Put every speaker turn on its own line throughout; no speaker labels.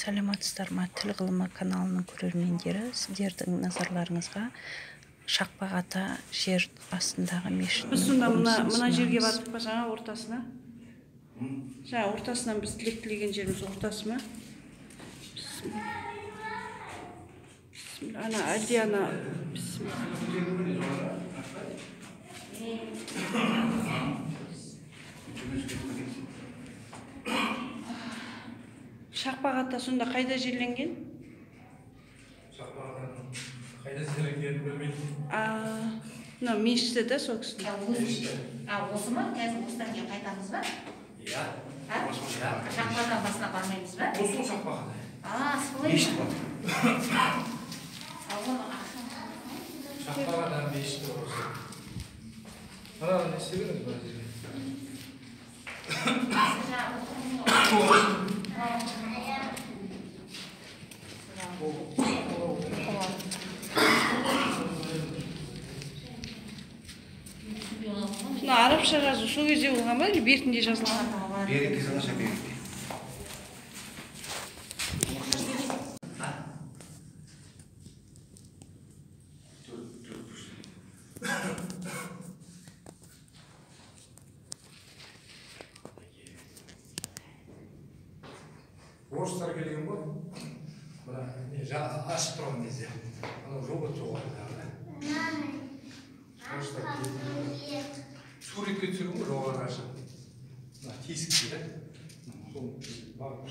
Саламатсыздар ма? Тіл ғылымы каналының көрермендері, сіздердің назарларыңызға Шақпақ Ата жер астындағы мешіттің
біз сонда мына жерге бардық па, жаңа ортасына? Жаңа ортасынан біз тілек тілеген жеріміз ортасы ма? Ана Алдияна Шақпақ Ата сонда қайда жерленген?
Шақпақ Атаның қайда жерленгенін білмеймін.
Мына мешіті да сол кісінің.
Осы ма? Қазір осыдан кейін қайтамыз ба?
Иә.
Шақпақ Атаның басына бармаймыз ба?
Осы Шақпақ Ата.
Солай ма?
Мешіт бар. Шақпақ Атаның мешіті осы. Ана не істедіңіз мына жерге?
Мына арабша жазу сол кезде болған ба, бетінде жазылған?
Бертінде жазылған бертінде.
Орыстар келген ғой. Мына ашып тұрған кезде. Анау жолға жоғарыдағы. Орыстар келген. Суретке түсірген ғой жоғары ашып. Мына тесік дейді. Сол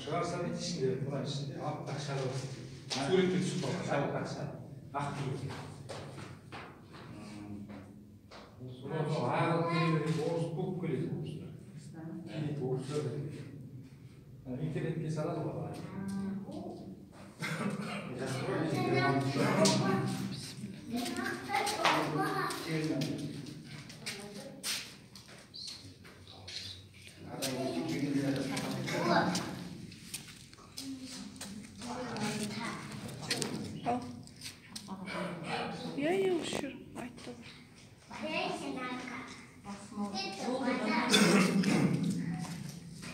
шығарса дейді ішінде, мына ішінде ақ шарап. Суретке түсіп қалған. Ақ turib. So'roq ағылып келеді, орыс көп келеді орыстар. Орыстар интернетке салады ғой.
Я уже айтты.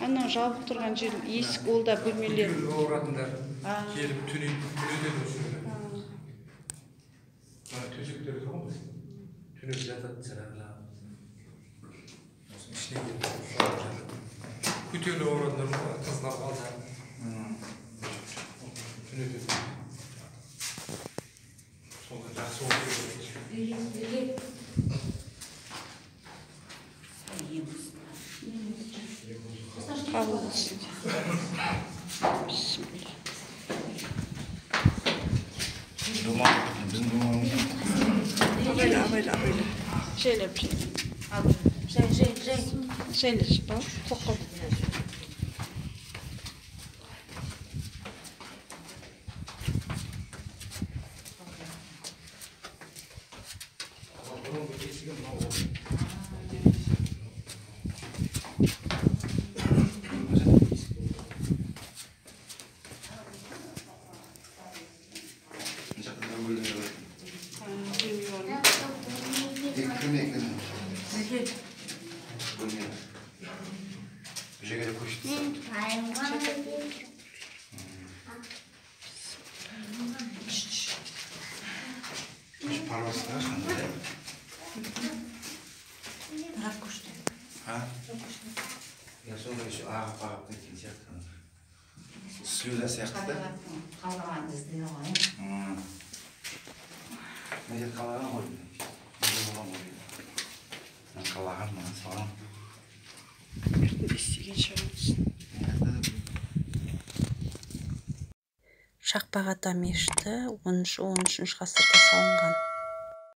Ана жабық тұрған жер есік, ол да бөлмелер.
Ауыратындар келіп түнеден өшірді. Төсектер тұр ғой. Түнеп жатады сірағыла. Осының ішіне келіп жатады. Көтелі ауыратындар қыздар қалса. Түнеден. Сонда жақсы оқиды.
Қабыл болсын. Бисмилlah.
Біздің думамыз.
Абайла. Жайлап. Жайлап. Тоқыл.
Я сонда еще ағып кеткен сияқты. Слеза сияқты да.
Қалаған бізде ғой.
Мына жер қалаған ғой. Қалаған мына салам.
Естіген шығармыз.
Шақпақ Ата мешіті 13 ғасырда салынған.